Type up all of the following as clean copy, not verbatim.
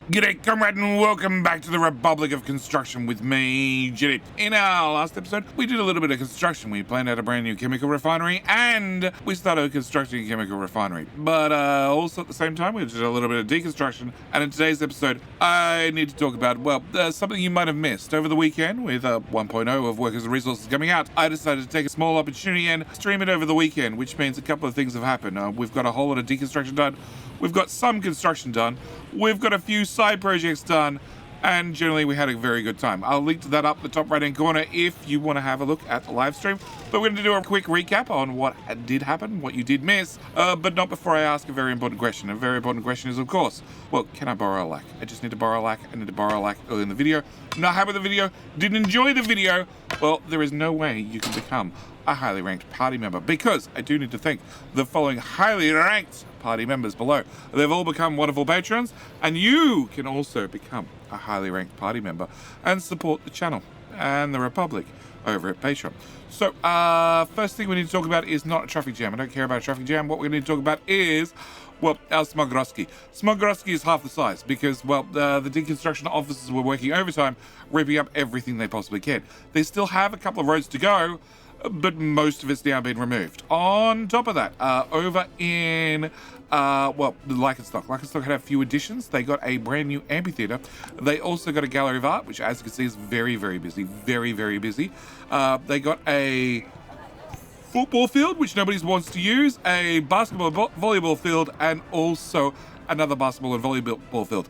G'day, comrade, and welcome back to the Republic of Construction with me, Jitty. In our last episode, we did a little bit of construction. We planned out a brand new chemical refinery, and we started constructing a chemical refinery. But also at the same time, we did a little bit of deconstruction. And in today's episode, I need to talk about, well, something you might have missed. Over the weekend, with 1.0 of Workers and Resources coming out, I decided to take a small opportunity and stream it over the weekend, which means a couple of things have happened. We've got a whole lot of deconstruction done. We've got some construction done. We've got a few side projects done, and generally we had a very good time. I'll link to that up the top right hand corner if you want to have a look at the live stream. But we're going to do a quick recap on what did happen, what you did miss, but not before I ask a very important question. A very important question is, of course, well, can I borrow a lac? I just need to borrow a lac. I need to borrow a lac early in the video. Not happy with the video, didn't enjoy the video. Well, there is no way you can become a highly ranked party member, because I do need to thank the following highly ranked party members below. They've all become wonderful patrons, and you can also become a highly ranked party member and support the channel and the Republic over at Patreon. So first thing we need to talk about is not a traffic jam. I don't care about a traffic jam. What we're going to talk about is, well, our Smogorowski. Smogorowski is half the size because, well, the deconstruction officers were working overtime, ripping up everything they possibly can. They still have a couple of roads to go, but most of it's now been removed. On top of that, over in, well, Leichenstock had a few additions. They got a brand new amphitheatre. They also got a gallery of art, which, as you can see, is very, very busy. Very, very busy. They got a football field, which nobody wants to use, a basketball volleyball field, and also another basketball and volleyball field.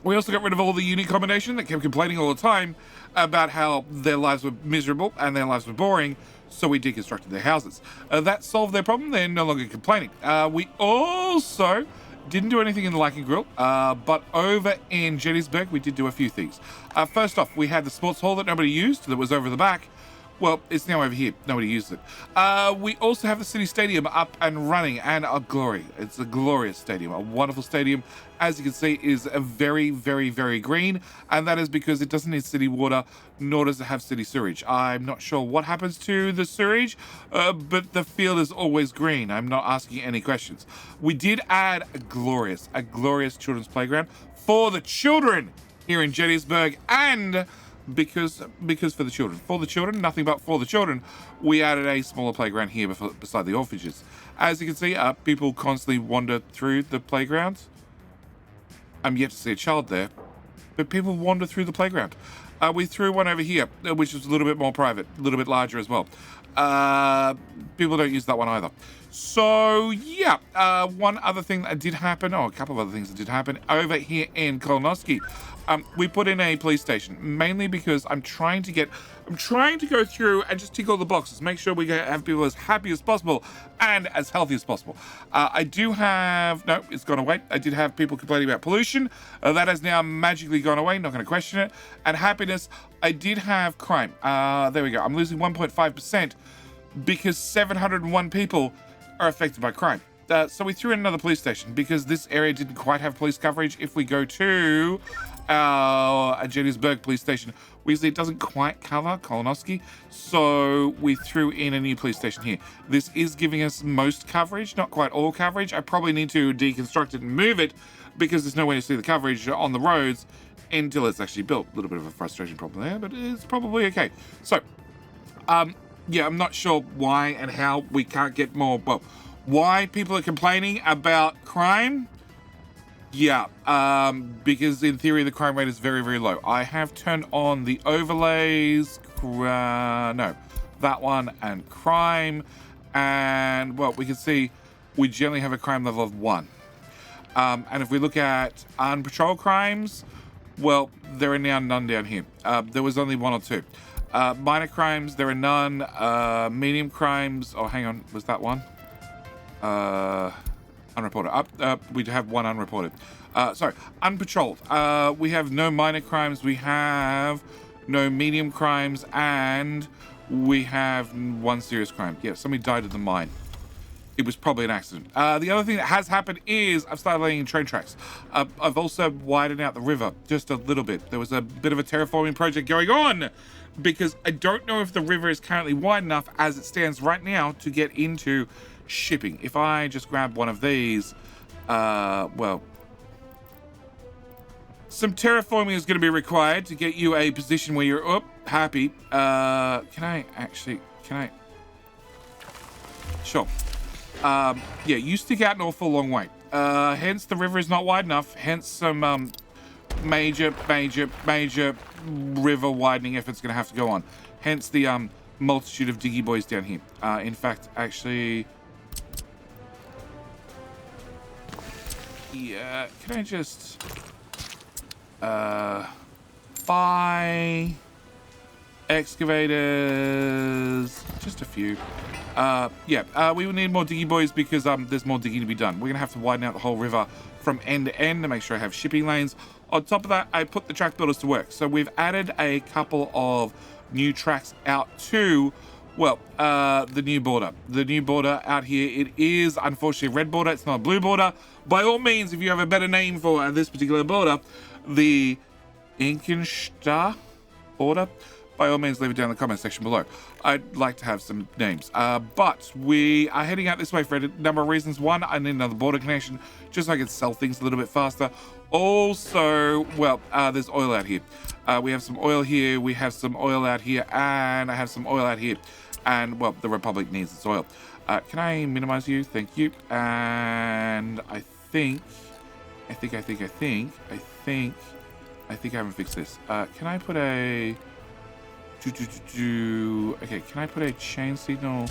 We also got rid of all the unit combination that kept complaining all the time about how their lives were miserable and their lives were boring, so we deconstructed their houses. That solved their problem. They're no longer complaining. We also didn't do anything in the Liking Grill, but over in Gettysburg, we did do a few things. First off, we had the sports hall that nobody used, that was over the back. Well, it's now over here. Nobody used it. We also have the city stadium up and running, and a glory. It's a glorious stadium, a wonderful stadium. As you can see, is a very, very, very green, and that is because it doesn't need city water, nor does it have city sewage. I'm not sure what happens to the sewage, but the field is always green. I'm not asking any questions. We did add a glorious children's playground for the children here in Gettysburg, and because for the children, nothing but for the children, we added a smaller playground here beside the orphanages. As you can see, people constantly wander through the playgrounds. I'm yet to see a child there, but people wander through the playground. We threw one over here, which was a little bit more private, a little bit larger as well. People don't use that one either. So yeah, one other thing that did happen, a couple of other things that did happen over here in Kolonowski. We put in a police station, mainly because I'm trying to go through and just tick all the boxes, make sure we have people as happy as possible and as healthy as possible. I do have, no, it's gone away. I did have people complaining about pollution. That has now magically gone away, not going to question it. And happiness, I did have crime. There we go. I'm losing 1.5% because 701 people are affected by crime. So we threw in another police station because this area didn't quite have police coverage. If we go to our Gettysburg police station, we see it doesn't quite cover Kolonowski, so we threw in a new police station here. This is giving us most coverage, not quite all coverage. I probably need to deconstruct it and move it because there's no way to see the coverage on the roads until it's actually built. A little bit of a frustration problem there, but it's probably okay. So, yeah, I'm not sure why and how we can't get more, well, why people are complaining about crime. Yeah, because in theory the crime rate is very, very low. I have turned on the overlays, no, that one, and crime, and well, we can see we generally have a crime level of 1. And if we look at unpatrolled crimes, well, there are now none down here. There was only 1 or 2. Minor crimes, there are none. Medium crimes, oh, hang on, was that one? Unreported. We have 1 unreported. Sorry, unpatrolled. We have no minor crimes. We have no medium crimes, and we have 1 serious crime. Yeah, somebody died in the mine. It was probably an accident. The other thing that has happened is I've started laying in train tracks. I've also widened out the river just a little bit. There was a bit of a terraforming project going on because I don't know if the river is currently wide enough as it stands right now to get into shipping. If I just grab one of these, well, Some terraforming is going to be required to get you a position where you're happy. Sure. Yeah, you stick out an awful long way. Hence the river is not wide enough. Hence some major river widening efforts going to have to go on. Hence the multitude of diggy boys down here. In fact, actually, yeah, can I just buy excavators? Just a few. We will need more diggy boys because there's more digging to be done. We're gonna have to widen out the whole river from end to end to make sure I have shipping lanes. On top of that, I put the track builders to work. So we've added a couple of new tracks out to, well, the new border. The new border out here, it is unfortunately a red border. It's not a blue border. By all means, if you have a better name for this particular border, the Inkenstadt border, by all means, leave it down in the comment section below. I'd like to have some names. But we are heading out this way for a number of reasons. One, I need another border connection just so I can sell things a little bit faster. Also, well, there's oil out here. We have some oil here, we have some oil out here, and I have some oil out here. And, well, the Republic needs its oil. Can I minimize you? Thank you. And I think I haven't fixed this. Can I put a... Okay, can I put a chain signal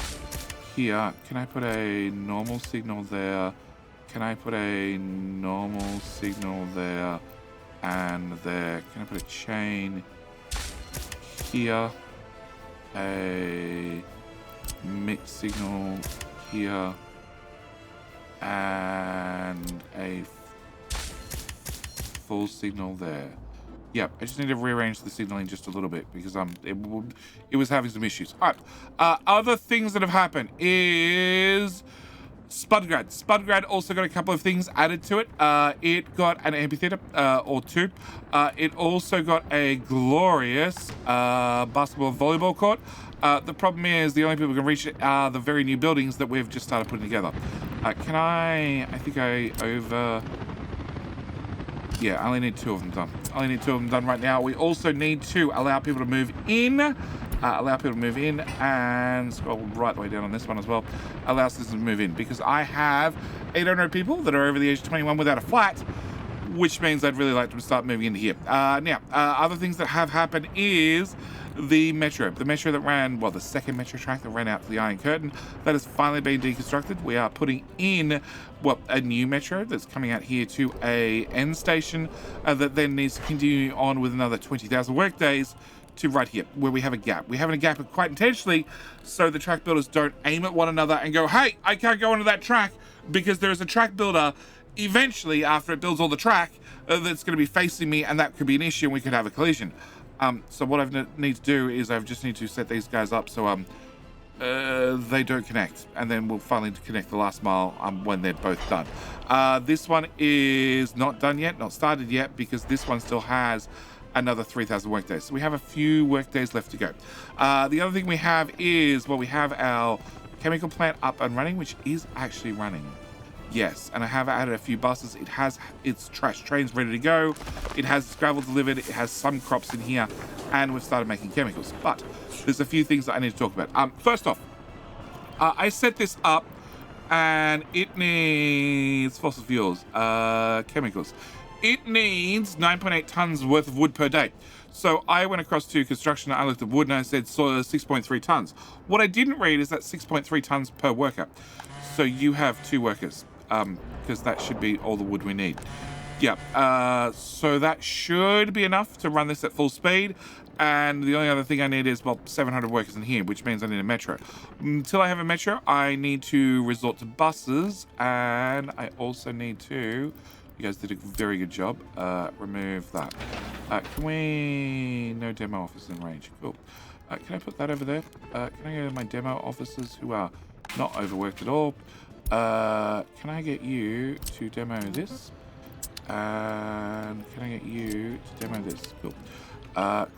here? Can I put a normal signal there? Can I put a normal signal there and there? Can I put a chain here? A mixed signal here and a full signal there. Yeah, I just need to rearrange the signaling just a little bit because it was having some issues. All right, other things that have happened is Spudgrad. Spudgrad also got a couple of things added to it. It got an amphitheater or two. It also got a glorious basketball and volleyball court. The problem is the only people who can reach it are the very new buildings that we've just started putting together. Yeah, I only need 2 of them done. Right now. We also need to allow people to move in. And scroll right the way down on this one as well. Allow citizens to move in because I have 800 people that are over the age of 21 without a flat, which means I'd really like them to start moving into here. Now, other things that have happened is the metro. The metro that ran, well, the second metro track that ran out to the Iron Curtain, that has finally been deconstructed. We are putting in, well, a new metro that's coming out here to a end station that then needs to continue on with another 20,000 work days to right here, where we have a gap. We have a gap quite intentionally so the track builders don't aim at one another and go, hey, I can't go into that track because there's a track builder eventually after it builds all the track that's going to be facing me, and that could be an issue and we could have a collision. So what I need to do is I just need to set these guys up so they don't connect, and then we'll finally connect the last mile when they're both done. This one is not done yet, not started yet, because this one still has another 3,000 work days. So we have a few work days left to go. The other thing we have is, well, we have our chemical plant up and running, which is actually running. Yes, and I have added a few buses. It has its trash trains ready to go. It has gravel delivered. It has some crops in here, and we've started making chemicals. But there's a few things that I need to talk about. First off, I set this up, and it needs fossil fuels, chemicals. It needs 9.8 tons worth of wood per day. So I went across to construction, I looked at wood, and I said 6.3 tons. What I didn't read is that 6.3 tons per worker. So you have 2 workers, because that should be all the wood we need. Yeah, so that should be enough to run this at full speed. And the only other thing I need is, well, 700 workers in here, which means I need a metro. Until I have a metro, I need to resort to buses, and I also need to... You guys did a very good job. Remove that. Can we... No demo officers in range. Cool. Can I put that over there? Can I go to my demo officers who are not overworked at all? Can I get you to demo this? And can I get you to demo this? Cool.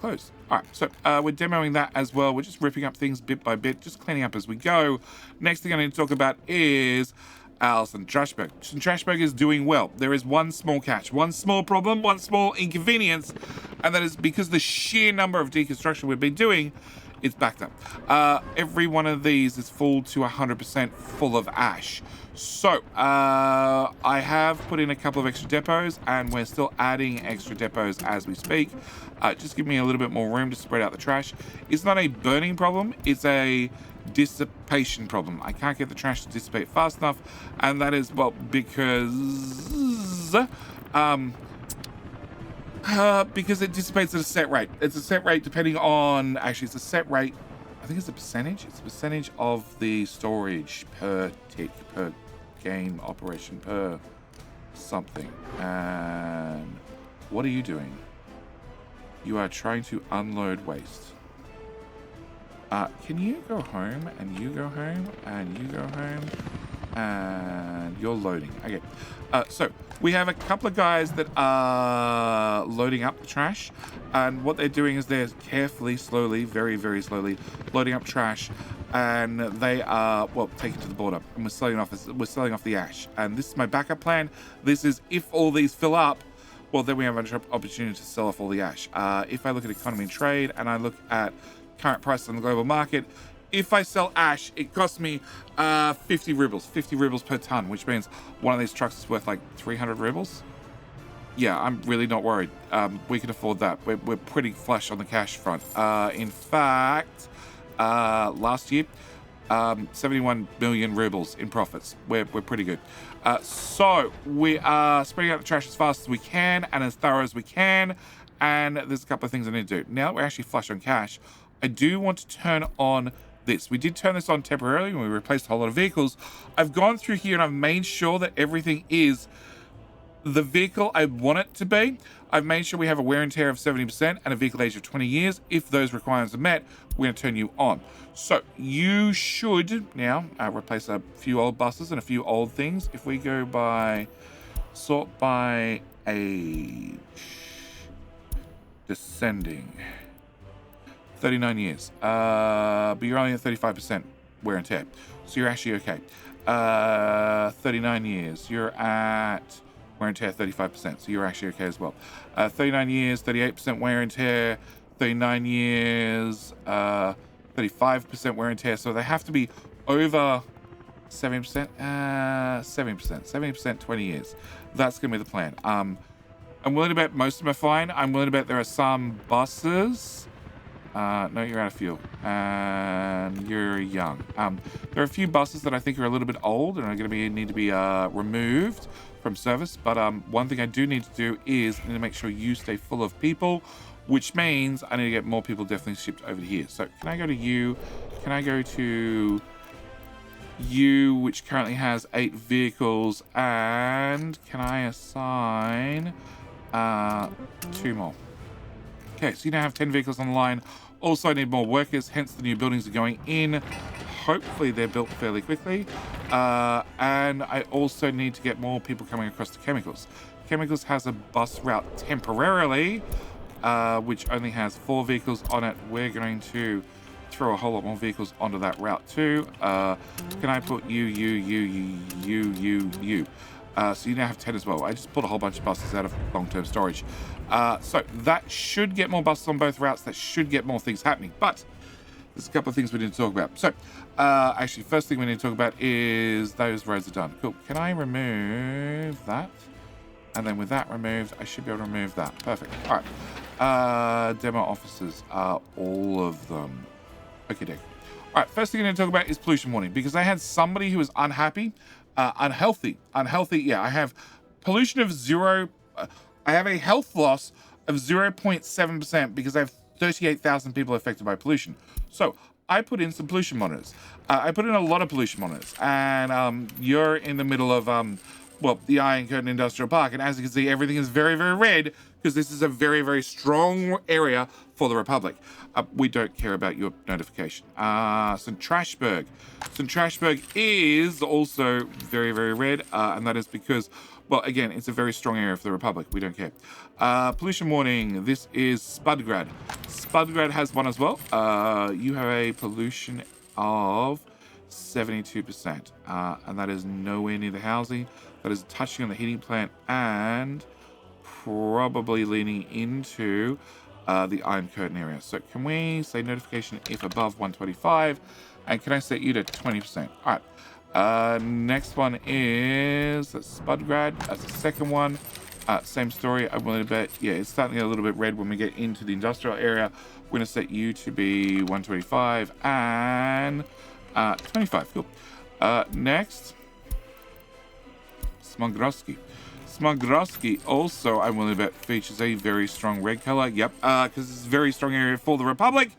Close. All right, so we're demoing that as well. We're just ripping up things bit by bit, just cleaning up as we go. Next thing I need to talk about is St. Trashberg. St. Trashberg is doing well. There is one small catch, one small problem, one small inconvenience, and that is because the sheer number of deconstruction we've been doing, it's backed up. Every one of these is full to 100% full of ash. So, I have put in a couple of extra depots, and we're still adding extra depots as we speak. Just give me a little bit more room to spread out the trash. It's not a burning problem, it's a dissipation problem. I can't get the trash to dissipate fast enough, and that is, well, because it dissipates at a set rate. It's a set rate depending on, actually, it's a set rate, I think it's a percentage. It's a percentage of the storage per tick, per game operation, per something. And what are you doing? You are trying to unload waste. Can you go home, and you go home, and you go home, and you're loading. Okay. So we have a couple of guys that are loading up the trash, and what they're doing is they're carefully, slowly, very, very slowly loading up trash, and they are, well, taking it to the border, and we're selling off the ash. And this is my backup plan. This is if all these fill up, well, then we have an opportunity to sell off all the ash. If I look at economy and trade, and I look at current price on the global market, if I sell ash, it costs me 50 rubles per ton, which means one of these trucks is worth like 300 rubles. Yeah, I'm really not worried. We can afford that. We're pretty flush on the cash front. In fact, last year, 71 million rubles in profits. We're pretty good. So we are spreading out the trash as fast as we can and as thorough as we can. And there's a couple of things I need to do. Now that we're actually flush on cash, I do want to turn on this. We did turn this on temporarily when we replaced a whole lot of vehicles. I've gone through here and I've made sure that everything is the vehicle I want it to be. I've made sure we have a wear and tear of 70% and a vehicle age of 20 years. If those requirements are met, we're going to turn you on. So you should now replace a few old buses and a few old things. If we go by sort by age, descending, 39 years, but you're only at 35% wear and tear, so you're actually okay. 39 years, you're at wear and tear 35%, so you're actually okay as well. 39 years, 38% wear and tear, 39 years, 35% wear and tear, so they have to be over 70%, 70%, 20 years. That's going to be the plan. I'm willing to bet most of them are fine. I'm willing to bet there are some buses. No, you're out of fuel, and you're young. There are a few buses that I think are a little bit old and are going to need to be removed from service. But one thing I do need to do is I need to make sure you stay full of people, which means I need to get more people definitely shipped over to here. So can I go to you? Can I go to you, which currently has 8 vehicles, and can I assign 2 more? Okay, so you now have 10 vehicles on the line. Also, I need more workers, hence the new buildings are going in. Hopefully they're built fairly quickly. And I also need to get more people coming across to Chemicals. Chemicals has a bus route temporarily, which only has 4 vehicles on it. We're going to throw a whole lot more vehicles onto that route too. Can I put you? So you now have 10 as well. I just pulled a whole bunch of buses out of long-term storage. So that should get more buses on both routes. That should get more things happening. But there's a couple of things we need to talk about. So actually, first thing we need to talk about is those roads are done. Cool. Can I remove that? And then with that removed, I should be able to remove that. Perfect. All right. Demo officers are all of them. Okay, Dick. All right. First thing I need to talk about is pollution warning, because I had somebody who was unhappy. Unhealthy. Yeah, I have pollution of 0. I have a health loss of 0.7% because I have 38,000 people affected by pollution. So I put in some pollution monitors. I put in a lot of pollution monitors, and you're in the middle of well, the Iron Curtain Industrial Park, and as you can see, everything is very, very red because this is a very, very strong area for the Republic. We don't care about your notification. St. Trashberg. St. Trashberg is also very, very red, and that is because, well, again, it's a very strong area for the Republic. We don't care. Pollution warning. This is Spudgrad. Spudgrad has one as well. You have a pollution of 72%. And that is nowhere near the housing. That is touching on the heating plant and probably leaning into the Iron Curtain area. So can we say notification if above 125? And can I set you to 20%? All right. Next one is Spudgrad. That's the second one. Same story. I'm willing to bet. Yeah, it's starting to get a little bit red when we get into the industrial area. We're going to set you to be 125 and 25. Cool. Next, Smogroski. Smogroski also, I'm willing to bet, features a very strong red color. Yep, because it's a very strong area for the Republic.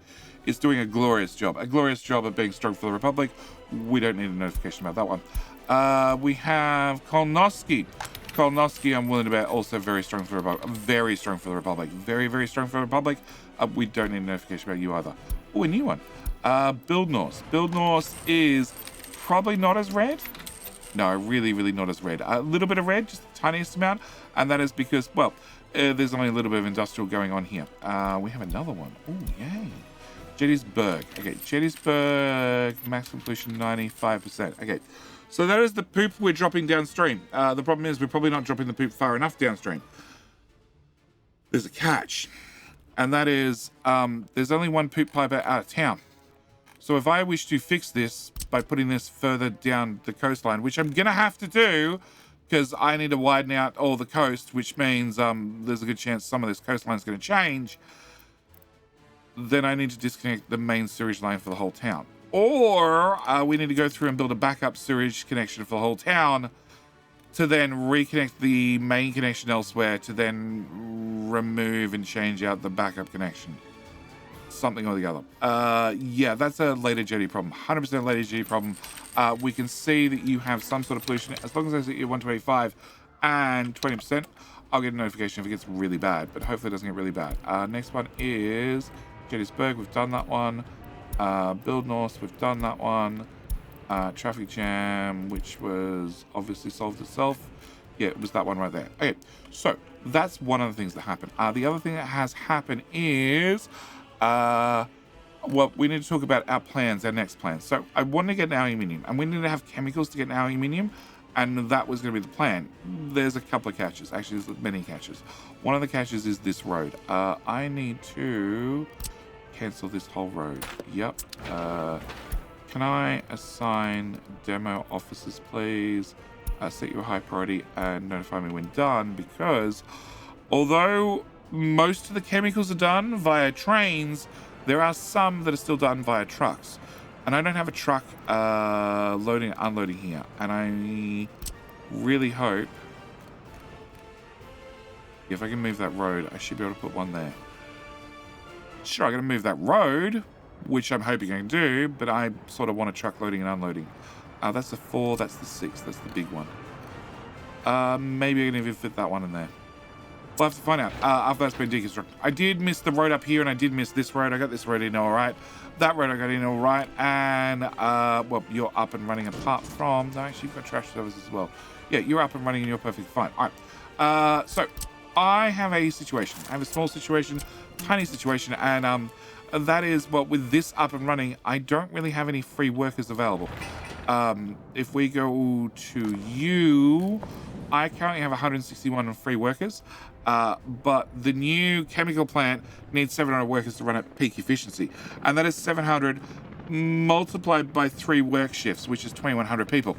It's doing a glorious job. A glorious job of being strong for the Republic. We don't need a notification about that one. We have Kolnoski. Kolnoski, I'm willing to bet, also very strong for the Republic. Very strong for the Republic. Very, very strong for the Republic. We don't need a notification about you either. Oh, a new one. Build Norse. Build Norse is probably not as red. No, really, really not as red. A little bit of red, just the tiniest amount. And that is because, well, there's only a little bit of industrial going on here. We have another one. Oh, yay. Gettysburg. Okay, Gettysburg, maximum pollution 95%. Okay, so that is the poop we're dropping downstream. The problem is we're probably not dropping the poop far enough downstream. There's a catch. And that is, there's only one poop pipe out of town. So if I wish to fix this by putting this further down the coastline, which I'm going to have to do because I need to widen out all the coast, which means there's a good chance some of this coastline is going to change, then I need to disconnect the main sewage line for the whole town. Or we need to go through and build a backup sewage connection for the whole town to then reconnect the main connection elsewhere to then remove and change out the backup connection. Something or the other. Yeah, that's a later jetty problem. 100% later jetty problem. We can see that you have some sort of pollution. As long as I set you 125 and 20%, I'll get a notification if it gets really bad, but hopefully it doesn't get really bad. Next one is Gettysburg. We've done that one. Build North. We've done that one. Traffic jam, which was obviously solved itself. Yeah, it was that one right there. Okay, so that's one of the things that happened. The other thing that has happened is well, we need to talk about our plans, our next plans. So I wanted to get an aluminium, and we need to have chemicals to get an aluminium, and that was going to be the plan. There's a couple of catches. Actually, there's many catches. One of the catches is this road. I need to cancel this whole road. Yep. Can I assign demo officers, please? Set you a high priority and notify me when done, because although most of the chemicals are done via trains, there are some that are still done via trucks. And I don't have a truck loading and unloading here. And I really hope if I can move that road, I should be able to put one there. Sure, I'm going to move that road, which I'm hoping I can do, but I sort of want a truck loading and unloading. That's the 4, that's the 6, that's the big one. Maybe I can even fit that one in there. We'll have to find out after that's been deconstructed. I did miss the road up here, and I did miss this road. I got this road in all right. That road I got in all right. And, well, you're up and running apart from... No, actually, you've got trash service as well. Yeah, you're up and running, and you're perfectly fine. All right. So, I have a situation. I have a small situation, tiny situation, and that is, well, with this up and running, I don't really have any free workers available. If we go to you... I currently have 161 free workers, but the new chemical plant needs 700 workers to run at peak efficiency. And that is 700 multiplied by 3 work shifts, which is 2,100 people,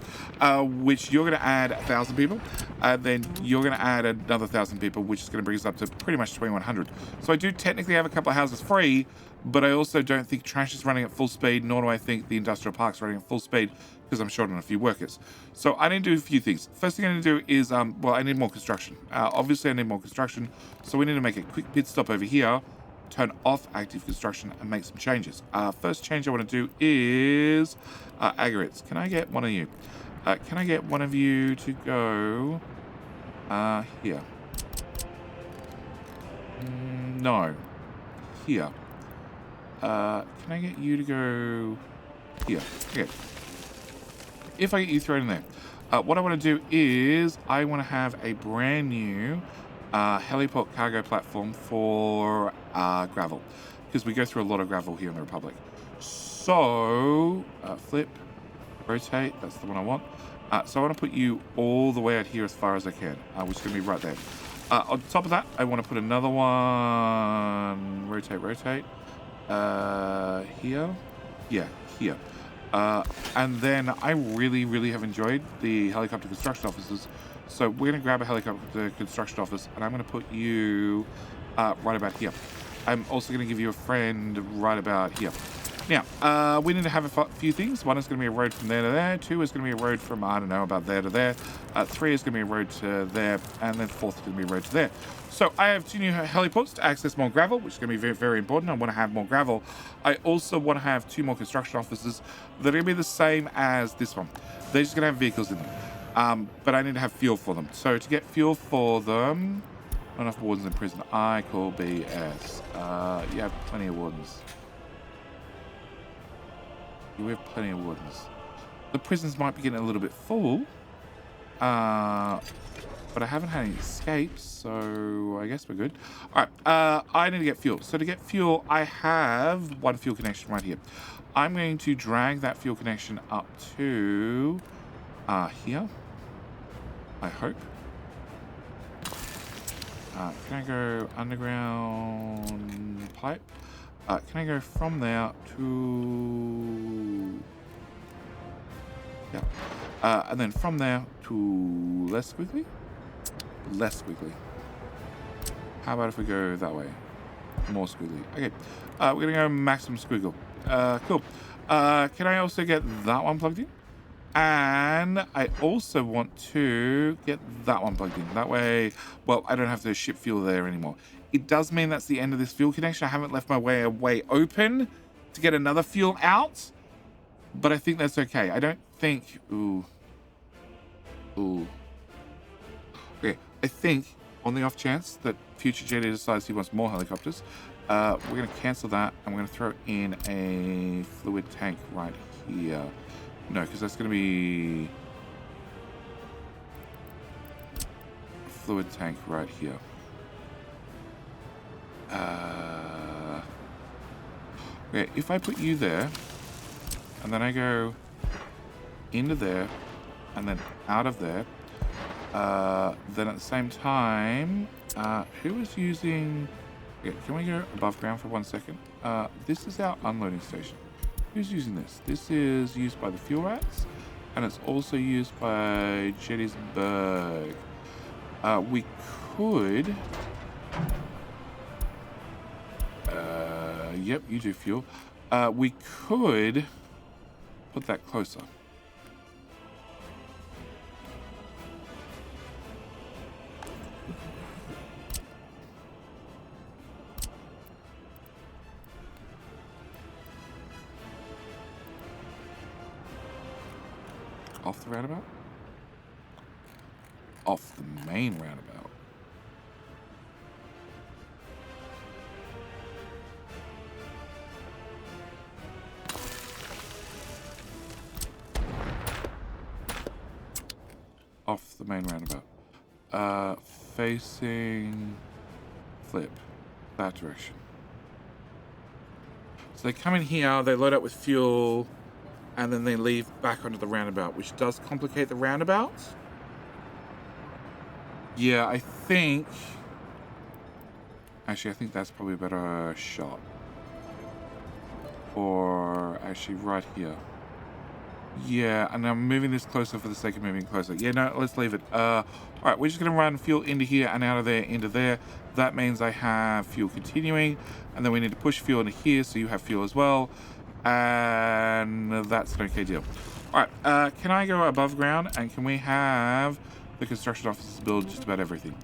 which you're going to add 1,000 people, and then you're going to add another 1,000 people, which is going to bring us up to pretty much 2,100. So I do technically have a couple of houses free, but I also don't think trash is running at full speed, nor do I think the industrial park's running at full speed, because I'm short on a few workers. So I need to do a few things. First thing I need to do is, well, I need more construction. Obviously, I need more construction, so we need to make a quick pit stop over here, turn off active construction, and make some changes. First change I want to do is aggregates. Can I get one of you? Can I get one of you to go here? No. Here. Can I get you to go here? Okay. If I get you thrown in there. What I want to do is I want to have a brand new heliport cargo platform for gravel, because we go through a lot of gravel here in the Republic. So, flip, rotate. That's the one I want. So I want to put you all the way out here as far as I can, which is going to be right there. On top of that, I want to put another one. Rotate. Here. Yeah, here. And then I really have enjoyed the helicopter construction offices. So we're going to grab a helicopter construction office, and I'm going to put you right about here. I'm also going to give you a friend right about here. Now, we need to have a few things. One is going to be a road from there to there. 2 is going to be a road from, I don't know, about there to there. 3 is going to be a road to there. And then 4th is going to be a road to there. So I have 2 new heliports to access more gravel, which is going to be very important. I want to have more gravel. I also want to have 2 more construction offices that are going to be the same as this one. They're just going to have vehicles in them. But I need to have fuel for them. So to get fuel for them, not enough wardens in prison. I call BS. You have plenty of wardens. We have plenty of wardens. The prisons might be getting a little bit full. But I haven't had any escapes, so I guess we're good. Alright, I need to get fuel. So to get fuel, I have 1 fuel connection right here. I'm going to drag that fuel connection up to here. I hope. Can I go underground pipe? Can I go from there to... Yeah. And then from there to less squiggly? Less squiggly. How about if we go that way? More squiggly. Okay. We're going to go maximum squiggle. Cool. Can I also get that one plugged in? And I also want to get that one plugged in. That way, well, I don't have to ship fuel there anymore. It does mean that's the end of this fuel connection. I haven't left my way open to get another fuel out, but I think that's okay. I don't think... Ooh. Okay, I think on the off chance that future JD decides he wants more helicopters, we're going to cancel that, and we're going to throw in a fluid tank right here. No, because that's going to be a fluid tank right here. Okay, if I put you there, and then I go into there, and then out of there, then at the same time, who is using... Okay, can we go above ground for 1 second? This is our unloading station. Who's using this? This is used by the fuel rats, and it's also used by Gettysburg. We could... Yep, you do fuel. We could put that closer. Off the roundabout? Off the main roundabout. Off the main roundabout. Facing flip. That direction. So they come in here, they load up with fuel, and then they leave back onto the roundabout, which does complicate the roundabout. Yeah, I think... Actually, I think that's probably a better shot. Or actually right here. Yeah, and I'm moving this closer for the sake of moving closer. Yeah, no, let's leave it. Alright, we're just going to run fuel into here and out of there into there. That means I have fuel continuing. And then we need to push fuel into here so you have fuel as well. And that's an okay deal. Alright, can I go above ground? And can we have the construction offices build just about everything?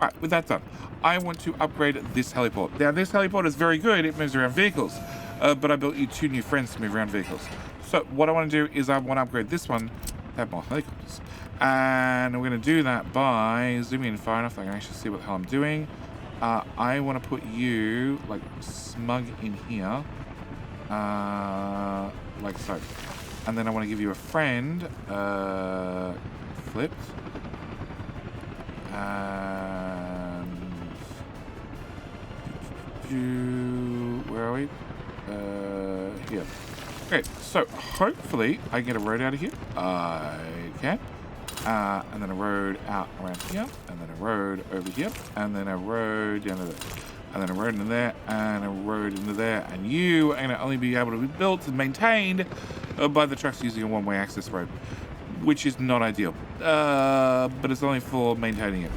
Alright, with that done, I want to upgrade this heliport. Now, this heliport is very good. It moves around vehicles. But I built you 2 new friends to move around vehicles. So what I want to do is I want to upgrade this one to have more helicopters. And we're going to do that by zooming in far enough that I can actually see what the hell I'm doing. I want to put you, like, smug in here. Like so. And then I want to give you a friend. Flipped. And... Where are we? Here. Okay, so hopefully I get a road out of here. I can. And then a road out around here, and then a road over here, and then a road down to there, and then a road into there, and a road into there. And you are going to only be able to be built and maintained by the trucks using a one-way access road, which is not ideal, but it's only for maintaining it.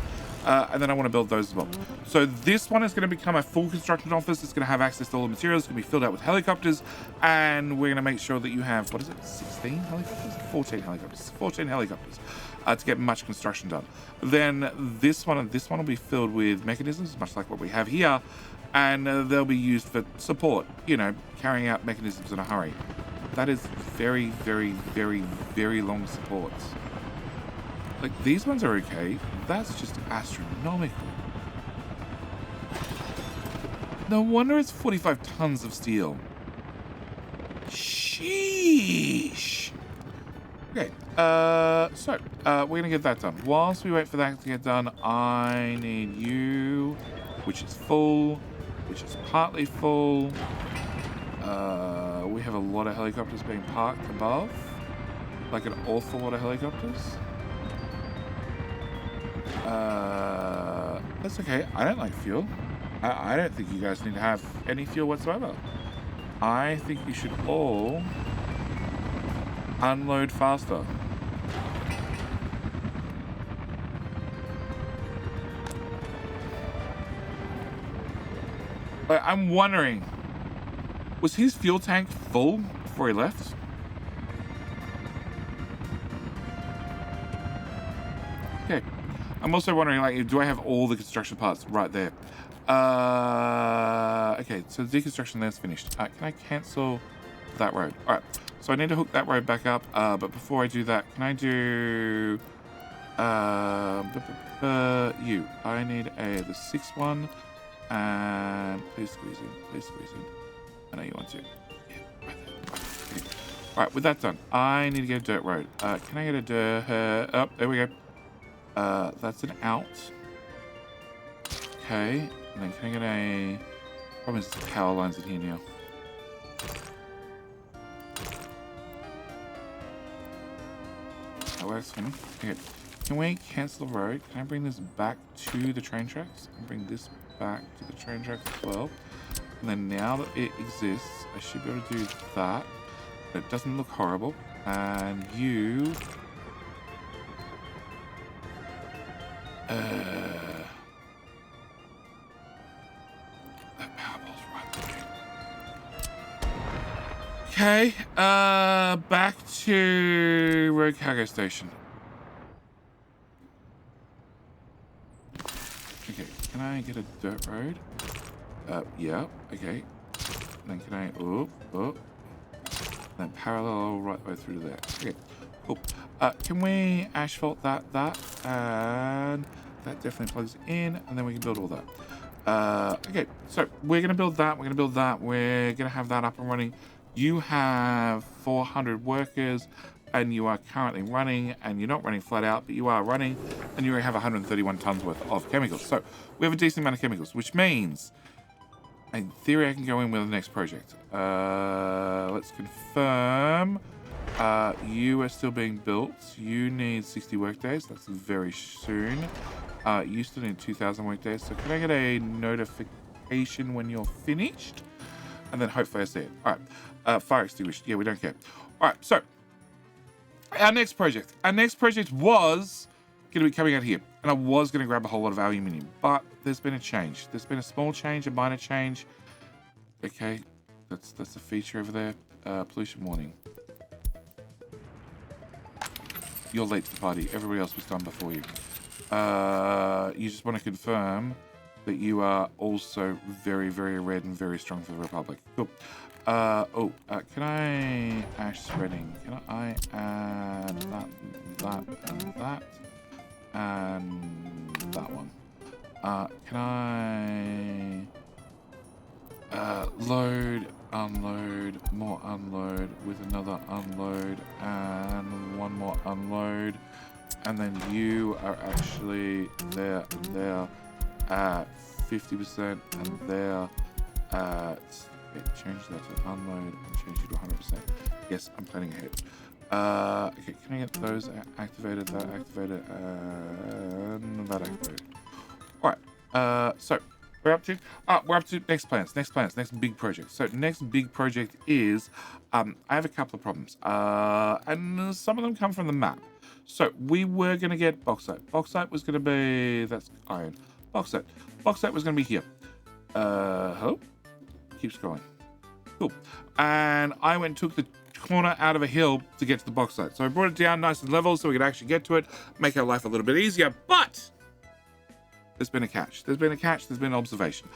And then I want to build those as well. So this one is going to become a full construction office. It's going to have access to all the materials. It's going to be filled out with helicopters. And we're going to make sure that you have, what is it, 16 helicopters? 14 helicopters. 14 helicopters to get much construction done. Then this one and this one will be filled with mechanisms, much like what we have here. And they'll be used for support, you know, carrying out mechanisms in a hurry. That is very, very, very, very long supports. Like, these ones are okay. That's just astronomical. No wonder it's 45 tons of steel. Sheesh. Okay, so, we're gonna get that done. Whilst we wait for that to get done, I need you, which is full, which is partly full. We have a lot of helicopters being parked above. Like an awful lot of helicopters. That's okay. I don't like fuel. I don't think you guys need to have any fuel whatsoever. I think you should all unload faster. Like, I'm wondering, was his fuel tank full before he left? Okay. I'm also wondering, like, do I have all the construction parts right there? Okay, so the deconstruction there's finished. Can I cancel that road? All right, so I need to hook that road back up. But before I do that, can I do you? I need the 6th one, and please squeeze in, please squeeze in. I know you want to. Yeah, right there. Okay. All right, with that done, I need to get a dirt road. Can I get a dirt? Oh, there we go. That's an out. Okay, and then can I get a... Problem is the power lines in here now. That works for me. Okay, can we cancel the road? Can I bring this back to the train tracks? And bring this back to the train tracks as well. And then now that it exists, I should be able to do that. But it doesn't look horrible. And you... that powerball's right there. Okay, back to Road Cargo Station. Okay, can I get a dirt road? Yeah, okay. Then can I, then parallel right the way through to there. Okay, cool. Can we asphalt that, and that definitely plugs in, and then we can build all that. Okay, so we're gonna build that, we're gonna have that up and running. You have 400 workers, and you are currently running, and you're not running flat out, but you are running, and you have 131 tons worth of chemicals. So we have a decent amount of chemicals, which means, in theory, I can go in with the next project. Let's confirm. You are still being built. You need 60 workdays. That's very soon. You still need 2,000 workdays. So can I get a notification when you're finished? And then hopefully I see it. All right. Fire extinguished. Yeah, we don't care. All right. So our next project. Was going to be coming out here. And I was going to grab a whole lot of aluminium. But there's been a change. There's been a small change, a minor change. Okay. That's a feature over there. Pollution warning. You're late to the party. Everybody else was done before you. You just want to confirm that you are also very, very red and very strong for the Republic. Cool. Can I ash spreading? Can I add that, and that, and that one? Can I load, unload, more unload with another unload and one more unload, and then you are actually there at 50% and there at Okay, change that to unload and change it to 100%. Yes, I'm planning ahead. Okay, can I get those activated, that activated, and that activated? All right, so we're up to next plans, next big project. So next big project is, I have a couple of problems, and some of them come from the map. So we were going to get bauxite. Bauxite was going to be, that's iron. Bauxite was going to be here. Hello? Keep scrolling. Cool. And I went and took the corner out of a hill to get to the bauxite. So I brought it down nice and level so we could actually get to it, make our life a little bit easier. But there's been a catch. There's been an observation.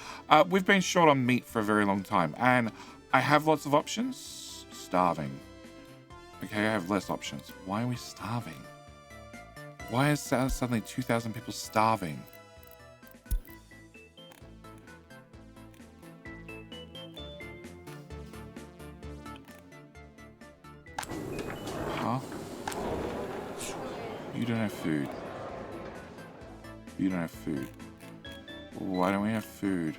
We've been short on meat for a very long time, and I have lots of options. Starving. Okay, I have less options. Why are we starving? Why is suddenly 2,000 people starving? Huh? You don't have food. You don't have food. Why don't we have food?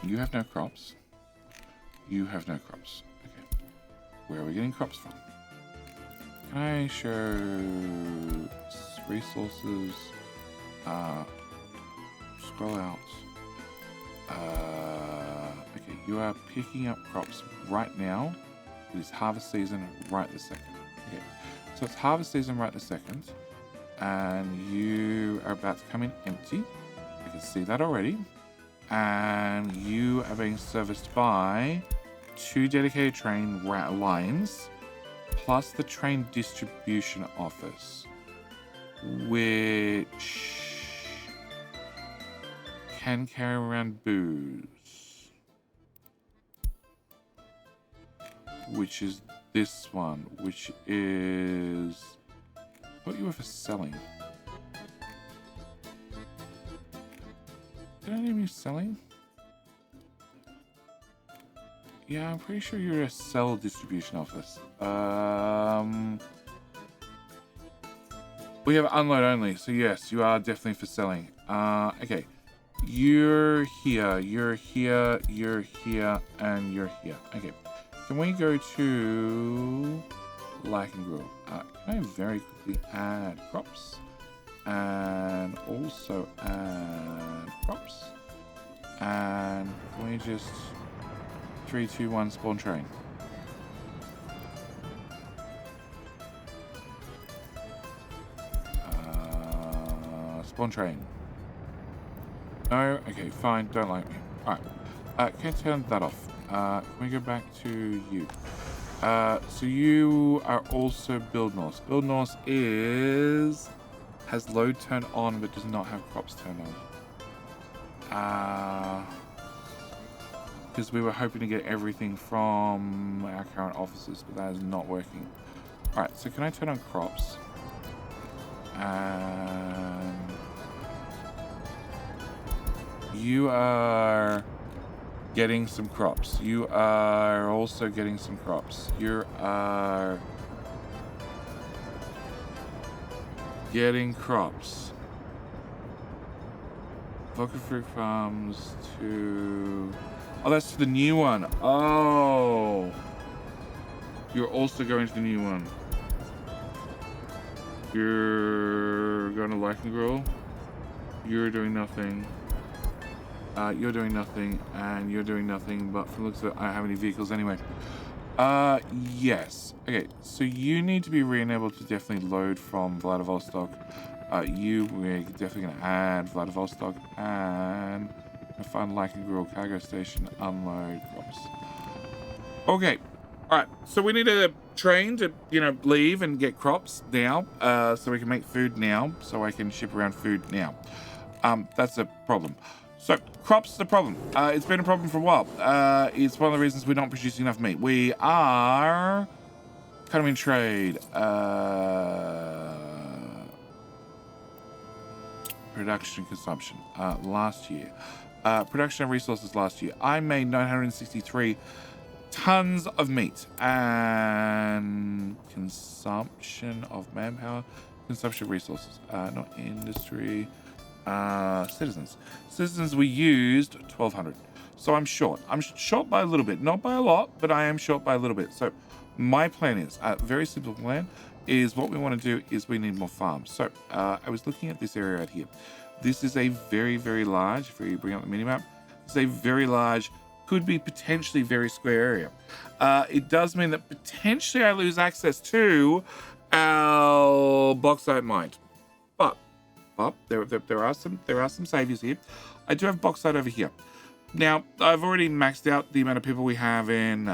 You have no crops. You have no crops. Okay. Where are we getting crops from? Can I show resources? Scroll out. Okay, you are picking up crops right now. It is harvest season right this second. Okay, so it's harvest season right this second, and you are about to come in empty. I can see that already. And you are being serviced by 2 dedicated train lines, plus the train distribution office, which can carry around booze, which is this one, which is what you were for selling. Did I name you selling? Yeah, I'm pretty sure you're a sell distribution office. We have unload only, so yes, you are definitely for selling. Okay. You're here, you're here, you're here, and you're here. Okay. Can we go to Like and Grow? Can I very quickly add crops? And also add crops. And can we just 3, 2, 1 spawn train? Spawn train. No? Okay, fine. Don't like me. Alright. Can I turn that off? Can we go back to you? So you are also Build North. Build North has load turned on but does not have crops turned on. Because we were hoping to get everything from our current offices, but that is not working. Alright, so can I turn on crops? And you are getting some crops. You are also getting some crops. You are getting crops. Vodka fruit farms to... Oh, that's the new one. Oh. You're also going to the new one. You're going to Like and Grow. You're doing nothing. You're doing nothing, and you're doing nothing, but from the looks of it, I don't have any vehicles anyway. Yes. Okay, so you need to be re-enabled to definitely load from Vladivostok. We're definitely going to add Vladivostok, and find Like and Grow cargo station, unload crops. Okay. Alright, so we need a train to, leave and get crops now, so we can make food now, so I can ship around food now. That's a problem. So, crops is a problem. It's been a problem for a while. It's one of the reasons we're not producing enough meat. We are kind of in trade. Production and consumption. Last year. Production of resources last year. I made 963 tons of meat and consumption of manpower, consumption of resources, not industry, citizens. Citizens, we used 1,200. So I'm short. I'm short by a little bit, not by a lot, but I am short by a little bit. So my plan is, a very simple plan, is what we want to do is we need more farms. So I was looking at this area right here. This is a very, very large, if you bring up the mini-map, it's a very large, could be potentially very square area. It does mean that potentially I lose access to our bauxite mine. But there are some saviors here. I do have bauxite over here. Now, I've already maxed out the amount of people we have in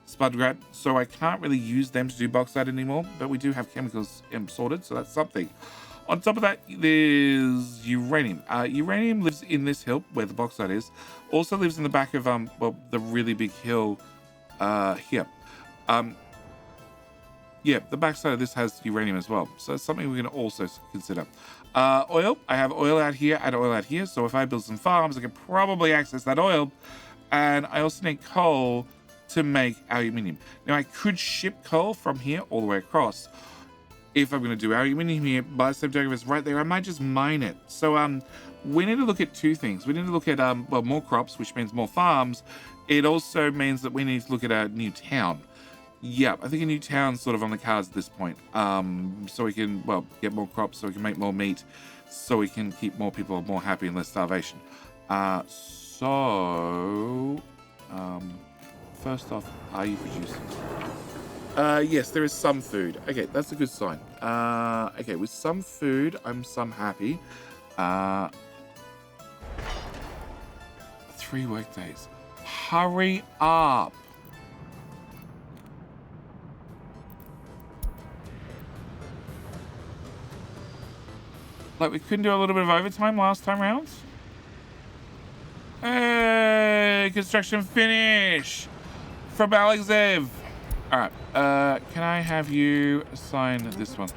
Spudgrad, so I can't really use them to do bauxite anymore, but we do have chemicals sorted, so that's something. On top of that, there's uranium. Uranium lives in this hill where the bauxite is. Also lives in the back of the really big hill here. Yeah, the backside of this has uranium as well, so it's something we're going to also consider. Oil. I have oil out here and oil out here, so if I build some farms, I can probably access that oil. And I also need coal to make aluminium. Now, I could ship coal from here all the way across. If I'm going to do aluminium here, but the same token, if it's right there, I might just mine it. So we need to look at two things. We need to look at well, more crops, which means more farms. It also means that we need to look at a new town. Yeah, I think a new town's sort of on the cards at this point. So we can, well, get more crops, so we can make more meat, so we can keep more people more happy and less starvation. First off, are you producing? Yes, there is some food. Okay, that's a good sign. Okay, with some food, I'm some happy. 3 work days. Hurry up. Like, we couldn't do a little bit of overtime last time round? Hey, construction finish from Alexev. All right, can I have you assign this one?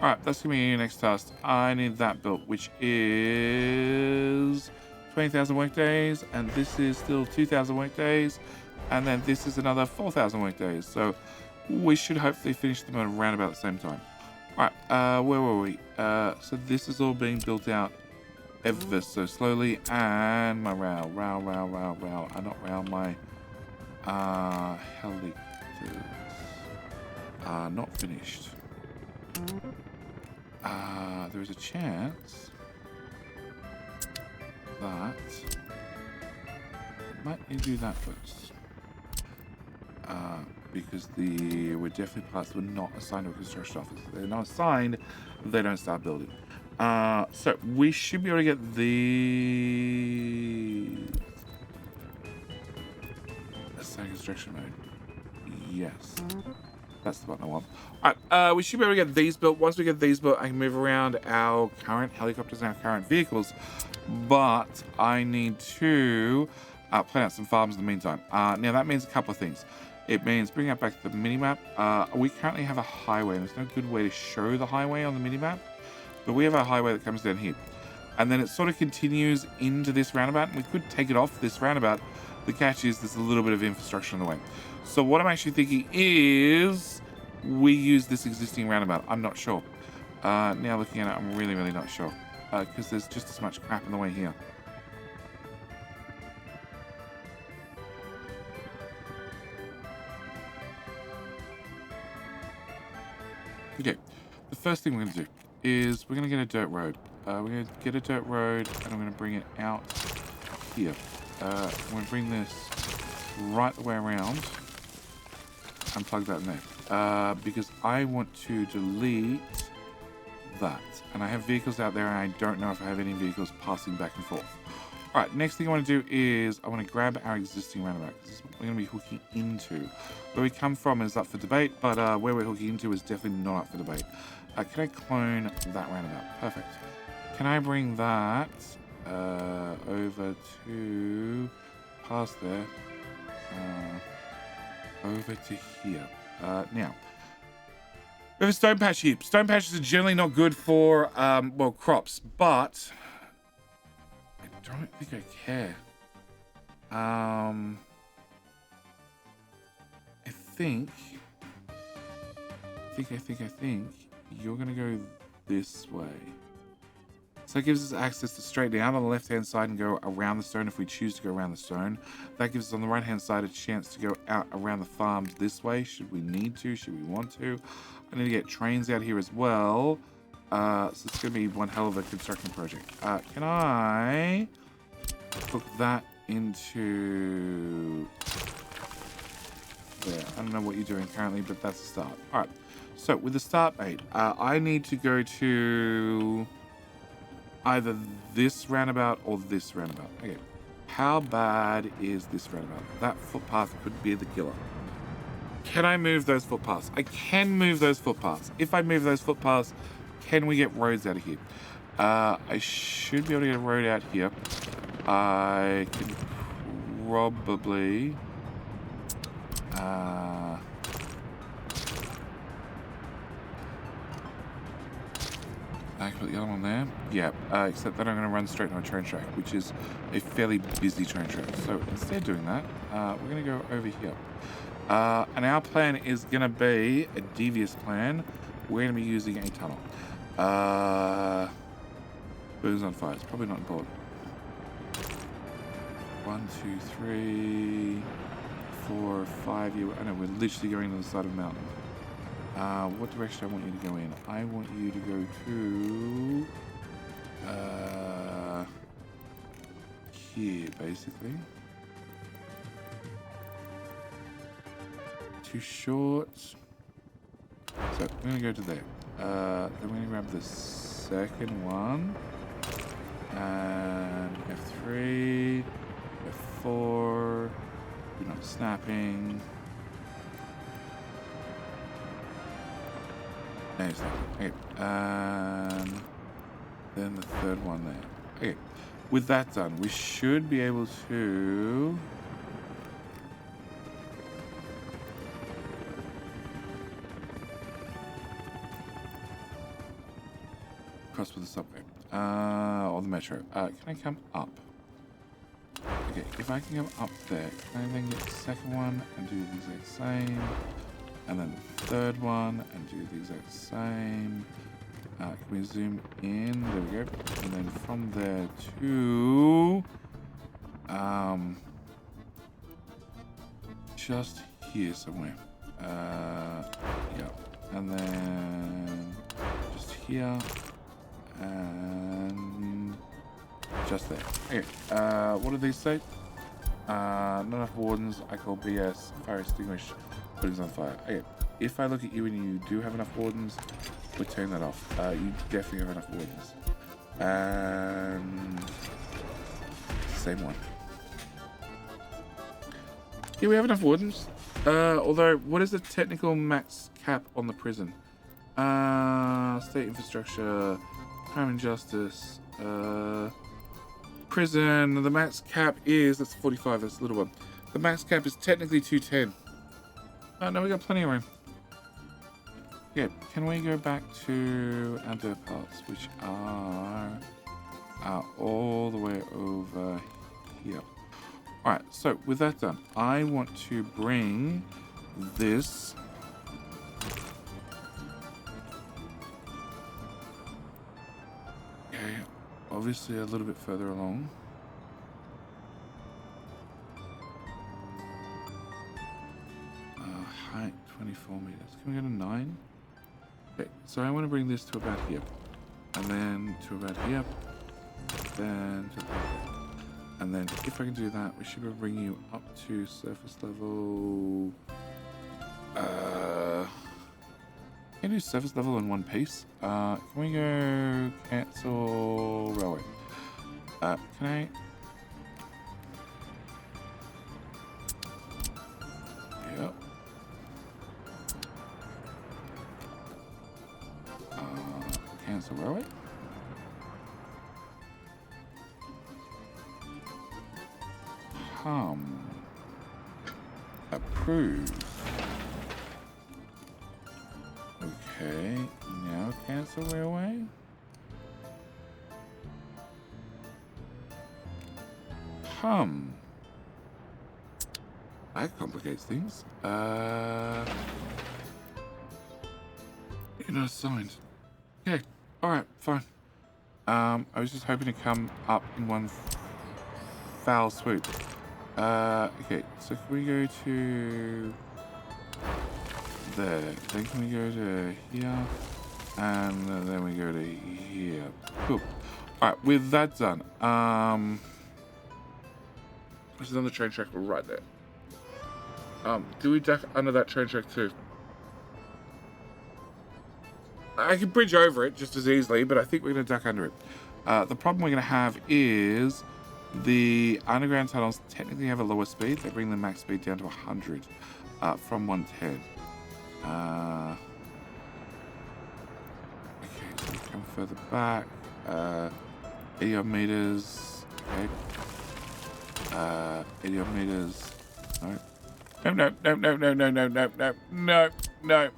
All right, that's gonna be your next task. I need that built, which is 20,000 work days, and this is still 2,000 work days, and then this is another 4,000 work days. So we should hopefully finish them at around about the same time. All right, where were we? So this is all being built out ever so slowly, and my my helicopters are not finished. There is a chance that I might need to do that first. Because we're definitely parts that were not assigned to a construction office. If they're not assigned, they don't start building. So we should be able to get the assigned construction mode. Yes. That's the button I want. Alright, we should be able to get these built. Once we get these built, I can move around our current helicopters and our current vehicles. But I need to plan out some farms in the meantime. Now that means a couple of things. It means bringing it back to the minimap. We currently have a highway, and there's no good way to show the highway on the minimap, but we have a highway that comes down here. And then it sort of continues into this roundabout, and we could take it off this roundabout. The catch is there's a little bit of infrastructure in the way. So what I'm actually thinking is we use this existing roundabout. I'm not sure. Now looking at it, I'm really, really not sure. Because there's just as much crap in the way here. Okay, the first thing we're going to do is we're going to get a dirt road. We're going to get a dirt road, and I'm going to bring it out here. I'm going to bring this right the way around and plug that in there. Because I want to delete that. And I have vehicles out there, and I don't know if I have any vehicles passing back and forth. All right, next thing I want to do is I want to grab our existing roundabout, because this is what we're going to be hooking into. Where we come from is up for debate, but where we're hooking into is definitely not up for debate. Can I clone that roundabout? Perfect. Can I bring that over to past there, over to here? Now, we have a stone patch here. Stone patches are generally not good for well, crops, but I don't think I care. think you're gonna go this way. So that gives us access to straight down on the left-hand side and go around the stone if we choose to go around the stone. That gives us on the right-hand side a chance to go out around the farms this way, should we need to, should we want to. I need to get trains out here as well. So it's going to be one hell of a construction project. Can I hook that into there? I don't know what you're doing currently, but that's a start. All right. So with the start bait, I need to go to either this roundabout or this roundabout. Okay. How bad is this roundabout? That footpath could be the killer. Can I move those footpaths? I can move those footpaths. If I move those footpaths, can we get roads out of here? I should be able to get a road out here. I can probably... I can put the other one there. Yeah, except that I'm going to run straight to a train track, which is a fairly busy train track. So instead of doing that, we're going to go over here. And our plan is going to be a devious plan. We're going to be using a tunnel. Burns on fire. It's probably not important. 1, 2, 3, 4, 5. I know we're literally going to the side of the mountain. What direction I want you to go in? I want you to go to here, basically. Too short. So I'm gonna go to there. Then we're gonna grab the second one. And F3, F4. You're not snapping. No, it's not. Okay. And then the third one there. Okay. With that done, we should be able to cross with the subway. Or the metro. Can I come up? Okay, if I can come up there, can I then get the second one and do the exact same? And then the third one and do the exact same. Can we zoom in? There we go. And then from there to just here somewhere. Yeah. And then just here and just there. Okay. What do these say? Not enough wardens. I call BS. Fire extinguish. Buildings on fire. Okay. If I look at you and you do have enough wardens, we'll turn that off. You definitely have enough wardens. And same one. Yeah, we have enough wardens. Although, what is the technical max cap on the prison? State infrastructure, crime and justice, prison. The max cap is, that's 45, that's a little one. The max cap is technically 210. No, we got plenty of room. Yeah, can we go back to our dirt parts, which are all the way over here. Alright, so with that done, I want to bring this obviously a little bit further along. Height 24 meters. Can we go to 9? Okay, so I want to bring this to about here. And then to about here. Then to about here. And then if I can do that, we should be able to bring you up to surface level. Can you do surface level in one piece? Can we go cancel railway? Can I? Yep. Cancel railway. Approved. Okay, now cancel railway. That complicates things. You're not assigned. Okay, alright, fine. I was just hoping to come up in one foul swoop. Okay, so can we go to there? Then can we go to here? And then we go to here. Cool. Alright, with that done, there's another train track right there. Do we duck under that train track too? I can bridge over it just as easily, but I think we're going to duck under it. The problem we're going to have is the underground tunnels technically have a lower speed. They bring the max speed down to 100 from 110. Okay, so we come further back. 80 odd meters. Okay. 80 odd meters. No. No.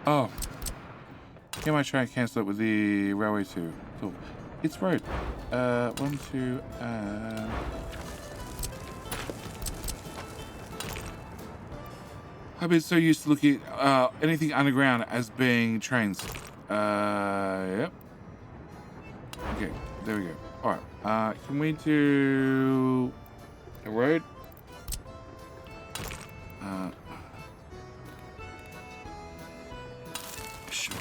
Oh. Here might try and cancel it with the railway too. Cool. It's road. 1, 2, and... I've been so used to looking at anything underground as being trains. Yep. Okay, there we go. Alright, can we do a road? Sure.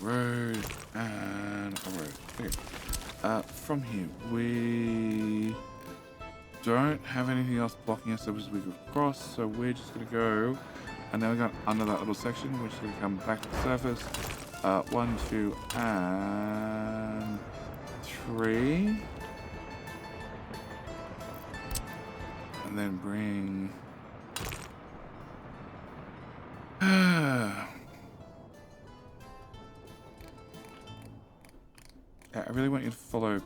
Road and a road. Okay. From here, we don't have anything else blocking us as we go across, so we're just gonna go, and then we got under that little section, we're just gonna come back to the surface. 1, 2, and 3. And then bring... Yeah, I really want you to follow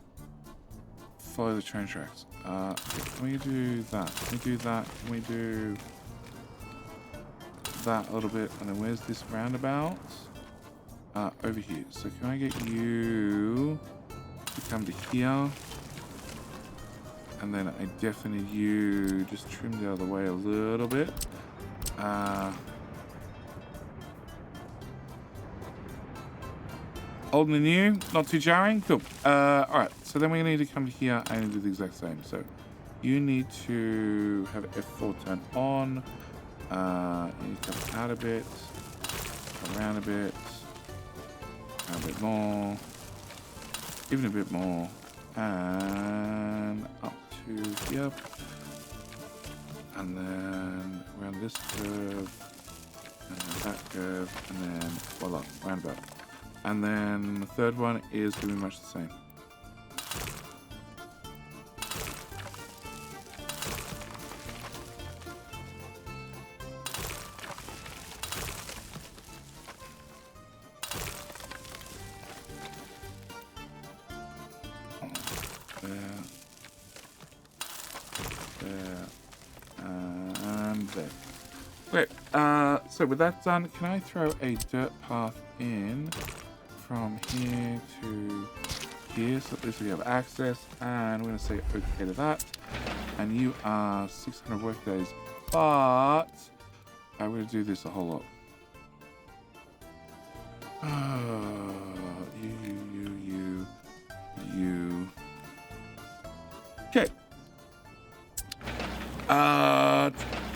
the train tracks. Can we do that? Can we do that? Can we do that a little bit? And then where's this roundabout? Over here. So can I get you to come to here? And then I definitely need you just trimmed out of the way a little bit. Old and new, not too jarring. Cool. Alright, so then we need to come here and do the exact same. So you need to have F4 turned on. You need to come out a bit, around a bit more, even a bit more, and up to here. And then around this curve, and then that curve, and then voila, roundabout. And then the third one is going to be much the same. So with that done, can I throw a dirt path in from here to here, so at least we have access, and we're going to say okay to that. And you are 600 work days, but I'm going to do this a whole lot. You. Okay.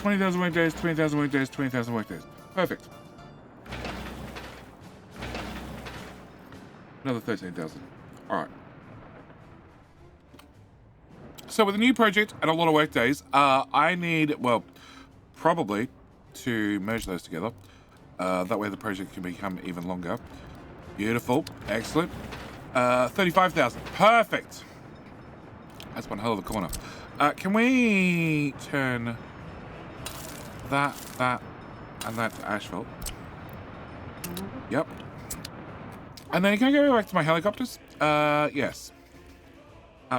20,000 work days, 20,000 work days, 20,000 work days. Perfect. Another 13,000. All right. So with a new project and a lot of work days, I need, well, probably to merge those together. That way the project can become even longer. Beautiful. Excellent. 35,000. Perfect. That's one hell of a corner. Can we turn that, and that to asphalt? Yep. And then can I go back to my helicopters? Yes.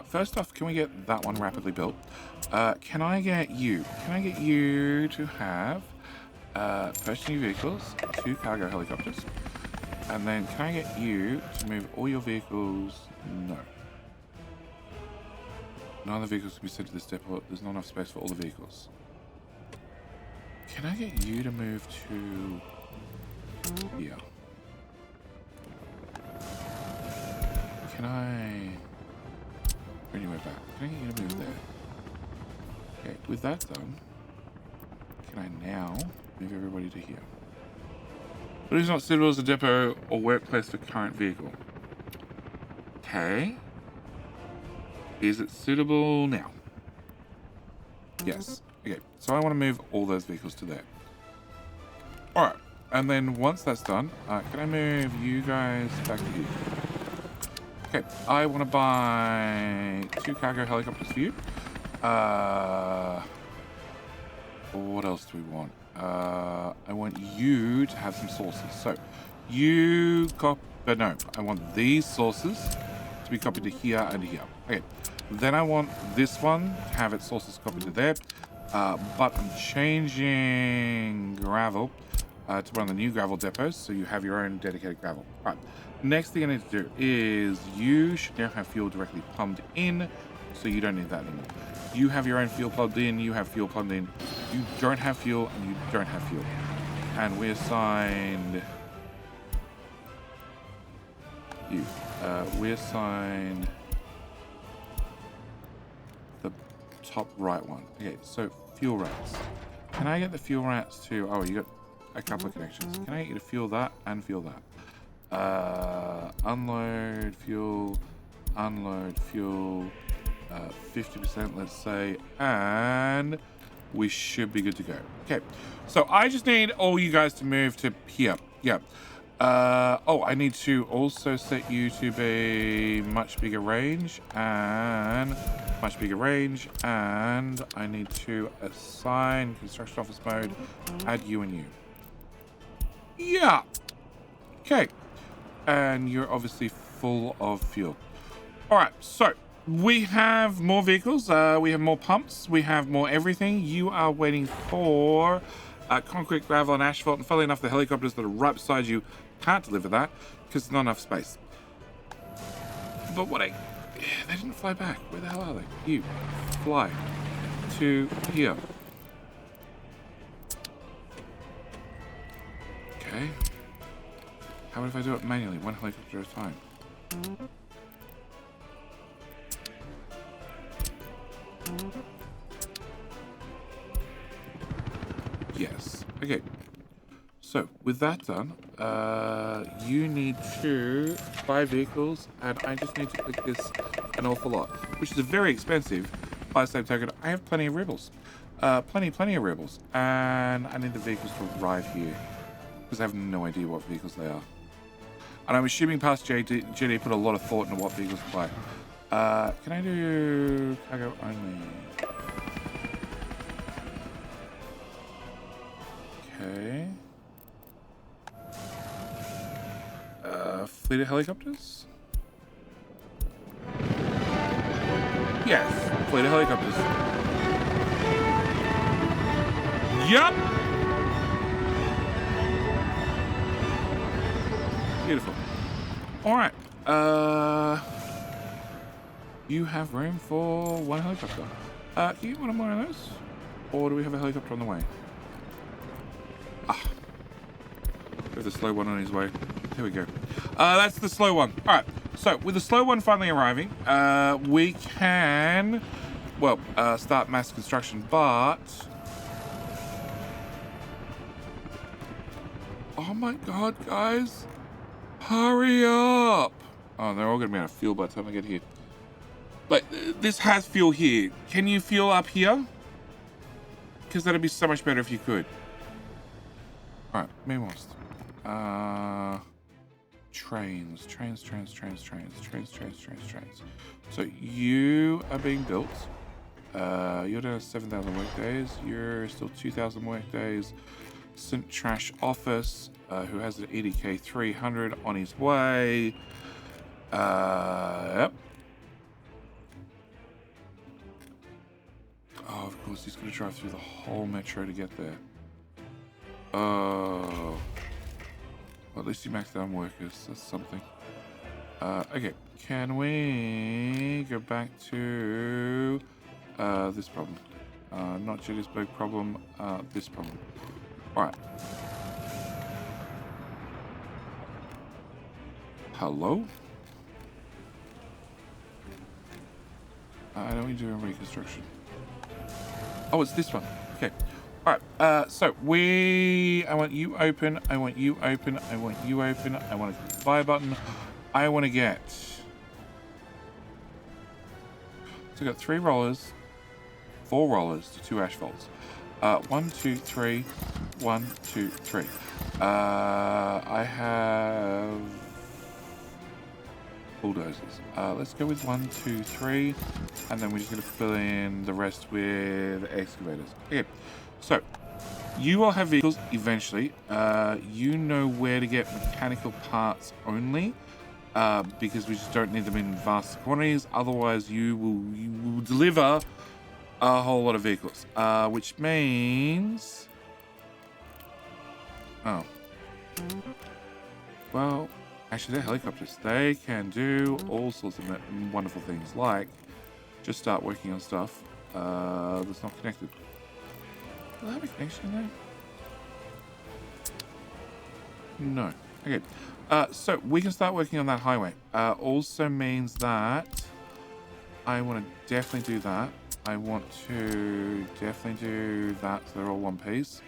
First off, can we get that one rapidly built? Can I get you? Can I get you to have first new vehicles, 2 cargo helicopters, And then can I get you to move all your vehicles? No. None of the vehicles can be sent to this depot. There's not enough space for all the vehicles. Can I get you to move to here? Can I bring you back? Can I get you to move there? Okay, with that done, can I now move everybody to here? But it's not suitable as a depot or workplace for current vehicle. Okay. Is it suitable now? Yes. Okay, so I want to move all those vehicles to there. Alright, and then once that's done, can I move you guys back to here? Okay, I want to buy 2 cargo helicopters for you. What else do we want? I want you to have some sources. So, you no, I want these sources to be copied to here and here. Okay, then I want this one to have its sources copied to there. But I'm changing gravel to one of the new gravel depots, so you have your own dedicated gravel. Right. Next thing I need to do is you should now have fuel directly plumbed in, so you don't need that anymore. You have your own fuel plugged in, you have fuel plumbed in, you don't have fuel, and you don't have fuel. And we assigned you. We assigned the top right one. Okay, so fuel rats. Can I get the fuel rats to... Oh, you got a couple of connections. Can I get you to fuel that and fuel that? Unload fuel, 50%, let's say, and we should be good to go. Okay, so I just need all you guys to move to here. Yeah. Oh, I need to also set you to be much bigger range, and much bigger range, and I need to assign construction office mode, add you and you. Yeah. Okay. And you're obviously full of fuel. All right, so we have more vehicles, we have more pumps, we have more everything. You are waiting for concrete, gravel, and asphalt, and funnily enough, the helicopters that are right beside you can't deliver that because there's not enough space. But they didn't fly back. Where the hell are they? You fly to here. Okay. How about if I do it manually, one helicopter at a time? Yes. Okay. So, with that done, you need to buy vehicles, and I just need to click this an awful lot, which is very expensive. By the same token, I have plenty of rebels. Plenty of rebels. And I need the vehicles to arrive here, because I have no idea what vehicles they are. And I'm assuming past JD put a lot of thought into what vehicles to buy. Can I do cargo only? Okay. Fleet of helicopters? Yes, fleet of helicopters. Yup! Beautiful. Alright. You have room for one helicopter. Can you get one more of those? Or do we have a helicopter on the way? We have the slow one on his way. There we go. That's the slow one. Alright, so with the slow one finally arriving, we can, well, start mass construction, but... Oh my god, guys. Hurry up. Oh, they're all going to be out of fuel by the time I get here. But this has fuel here. Can you fuel up here? Because that'd be so much better if you could. Alright, meanwhile. Trains. So you are being built. You're down 7,000 work days. You're still 2,000 work days. St. Trash Office, who has an EDK 300 on his way. Yep. Oh, of course, he's going to drive through the whole metro to get there. Oh. Well, at least you maxed down workers. That's something. Okay. Can we go back to this problem? Not Gettysburg problem. This problem. All right. Hello? I don't need to do a reconstruction. Oh, it's this one. Okay. All right. So I want you open. I want you open. I want you open. I want a fire button. I want to get. So I got 3 rollers, 4 rollers to 2 asphalts. 1, 2, 3. 1, 2, 3. I have bulldozers. Let's go with 1, 2, 3, and then we're just going to fill in the rest with excavators. Okay, so you will have vehicles eventually. You know where to get mechanical parts only, because we just don't need them in vast quantities. Otherwise, you will deliver a whole lot of vehicles, which means, well. Actually, they're helicopters. They can do all sorts of wonderful things, like just start working on stuff that's not connected. Do I have a connection there? No. Okay. So we can start working on that highway. Also means that I want to definitely do that. I want to definitely do that so they're all one piece.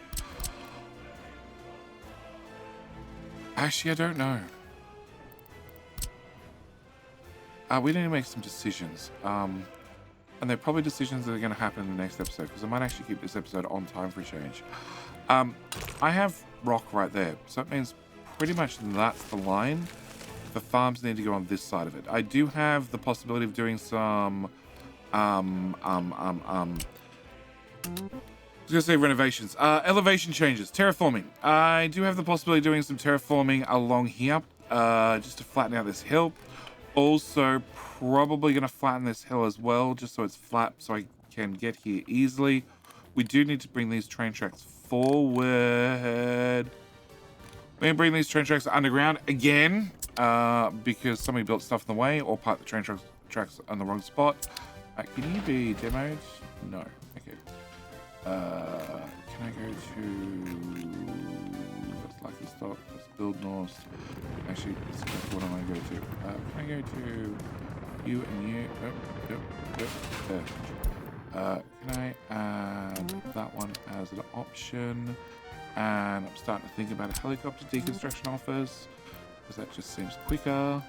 Actually, I don't know. We need to make some decisions. And they're probably decisions that are going to happen in the next episode, because I might actually keep this episode on time for a change. I have rock right there, so that means pretty much that's the line. The farms need to go on this side of it. I do have the possibility of doing some I was gonna say renovations. Elevation changes, terraforming. I do have the possibility of doing some terraforming along here, just to flatten out this hill. Also, probably going to flatten this hill as well, just so it's flat, so I can get here easily. We do need to bring these train tracks forward. We're going to bring these train tracks underground again, because somebody built stuff in the way or parked the train tracks on the wrong spot. Can you be demoed? No. Okay. Can I go to... Let's likely stop. Let's build north. Actually, that's what I want to go to. Can I go to you and you? There. Can I add that one as an option? And I'm starting to think about a helicopter deconstruction office, because that just seems quicker.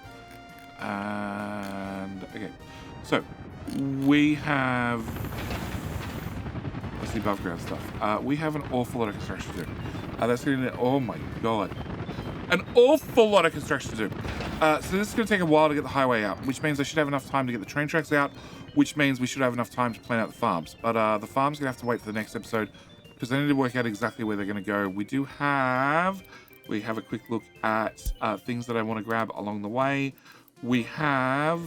And okay, so we have, let's see, above ground stuff. We have an awful lot of construction to do. That's going to, oh my god, an awful lot of construction to do. So this is going to take a while to get the highway out, which means I should have enough time to get the train tracks out, which means we should have enough time to plan out the farms. But the farms are going to have to wait for the next episode, because I need to work out exactly where they're going to go. We have a quick look at things that I want to grab along the way. We have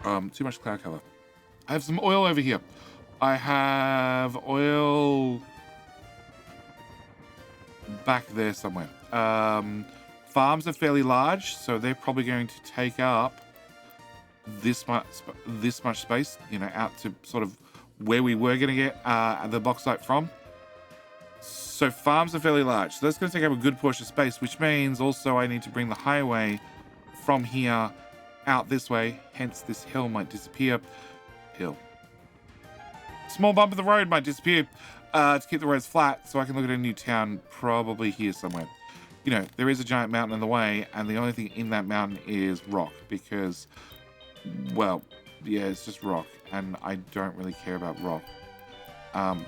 too much cloud cover. I have some oil over here. I have oil back there somewhere. Farms are fairly large, so they're probably going to take up this much space, you know, out to sort of where we were going to get the bauxite from. So farms are fairly large, so that's going to take up a good portion of space, which means also I need to bring the highway from here out this way, hence this hill might disappear. Small bump in the road might disappear to keep the roads flat, so I can look at a new town probably here somewhere. You know, there is a giant mountain in the way, and the only thing in that mountain is rock, because, well, yeah, it's just rock, and I don't really care about rock.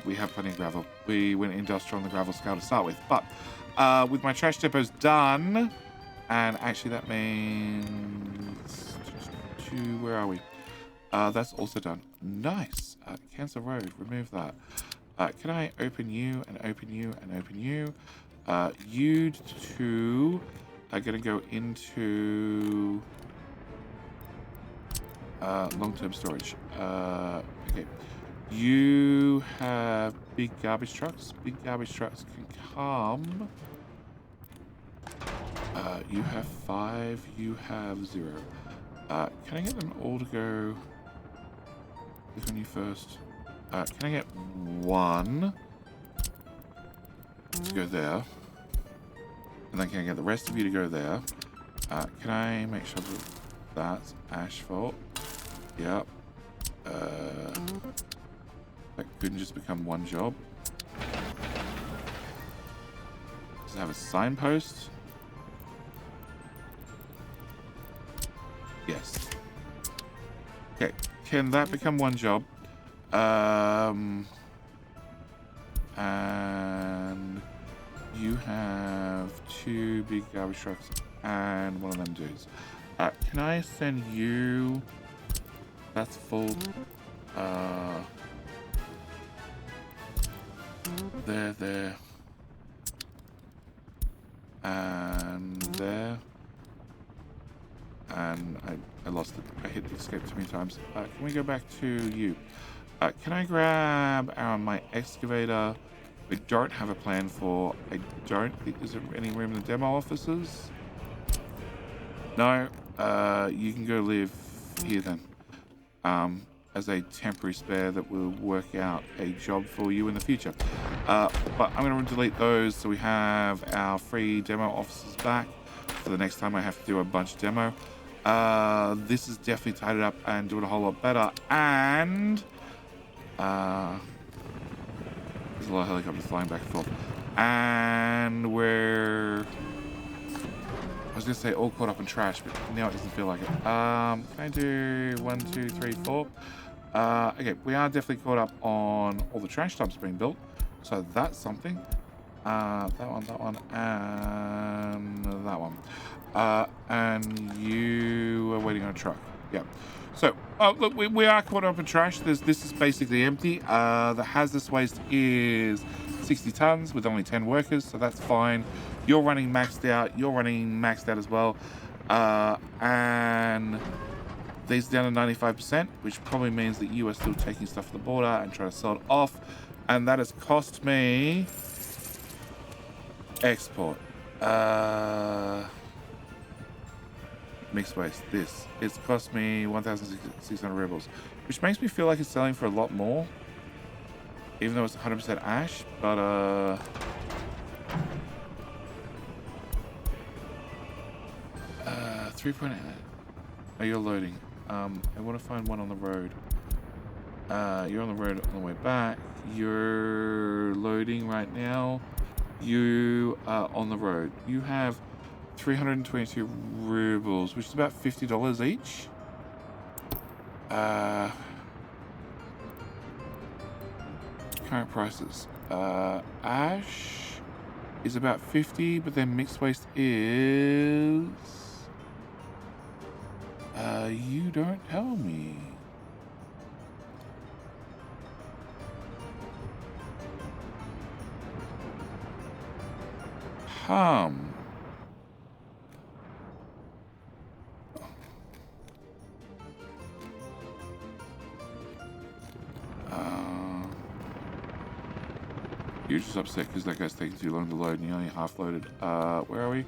We have plenty of gravel. We went industrial on the gravel scale to start with, but with my trash depots done, and actually that means where are we? That's also done. Nice. Cancel road. Remove that. Can I open you and open you and open you? You two are going to go into long-term storage. Okay. You have big garbage trucks. Big garbage trucks can come You have 5, you have 0. Can I get them all to go? This one you first. Can I get 1 to go there? And then can I get the rest of you to go there? Can I make sure that that's asphalt? Yep. That couldn't just become one job. Does it have a signpost? Yes. Okay, can that become one job? And you have 2 big garbage trucks and one of them dudes. Can I send you? That's full. There. And there. And I lost it. I hit escape too many times. Can we go back to you? Can I grab my excavator? I don't have a plan for. I don't think there's any room in the demo offices. No. You can go live here then. As a temporary spare that will work out a job for you in the future. But I'm going to delete those so we have our free demo offices back for the next time I have to do a bunch of demo. This is definitely tied it up and do it a whole lot better. And there's a lot of helicopters flying back and forth. And we're, I was going to say all caught up in trash, but now it doesn't feel like it. Can I do 1, 2, 3, 4? Okay, we are definitely caught up on all the trash dumps being built. So that's something. That one, and that one. And you are waiting on a truck. Yeah. So, look, we are caught up in trash. This is basically empty. The hazardous waste is 60 tons with only 10 workers, so that's fine. You're running maxed out. You're running maxed out as well. And these are down to 95%, which probably means that you are still taking stuff to the border and trying to sell it off. And that has cost me export. Mixed waste. It's cost me 1,600 rubles, which makes me feel like it's selling for a lot more, even though it's 100% ash. But 3.8. Oh, you're loading. I want to find one on the road. You're on the road on the way back. You're loading right now. You are on the road. You have 322 rubles, which is about $50 each. Current prices. Ash is about 50, but then mixed waste is... you don't tell me. You're just upset because that guy's taking too long to load and you only half loaded. Where are we?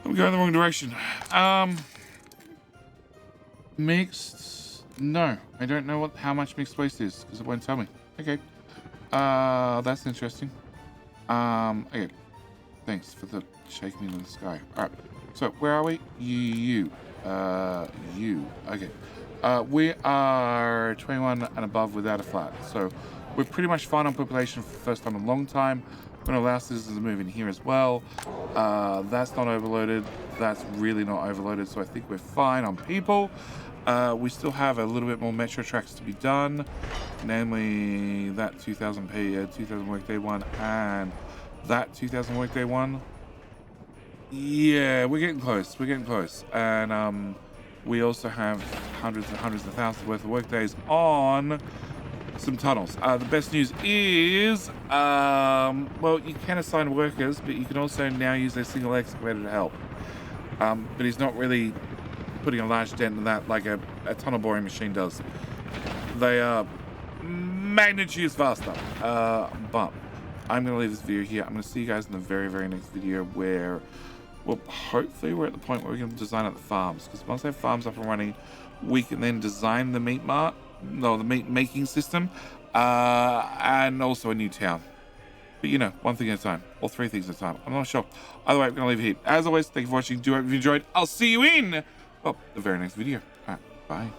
I'm going the wrong direction. Mixed? No, I don't know how much mixed waste is because it won't tell me. Okay. That's interesting. Okay. Thanks for the shaking in the sky. All right. So where are we? You. Okay. We are 21 and above without a flat. So we're pretty much fine on population for the first time in a long time. We're going to allow citizens to move in here as well. That's not overloaded. That's really not overloaded. So I think we're fine on people. We still have a little bit more metro tracks to be done. Namely that 2000 workday one and that 2000 workday one. Yeah, we're getting close. And we also have hundreds and hundreds of thousands worth of workdays on some tunnels. The best news is, well, you can assign workers, but you can also now use a single excavator to help. But he's not really putting a large dent in that like a tunnel boring machine does. They are magnitudes faster. But I'm going to leave this video here. I'm going to see you guys in the very, very next video where, well, hopefully we're at the point where we can design out the farms. Because once I have farms up and running, we can then design the meat making system, and also a new town. But you know, one thing at a time, or 3 things at a time. I'm not sure. Either way, I'm going to leave it here. As always, thank you for watching. Do hope you enjoyed. I'll see you in, well, the very next video. All right, bye.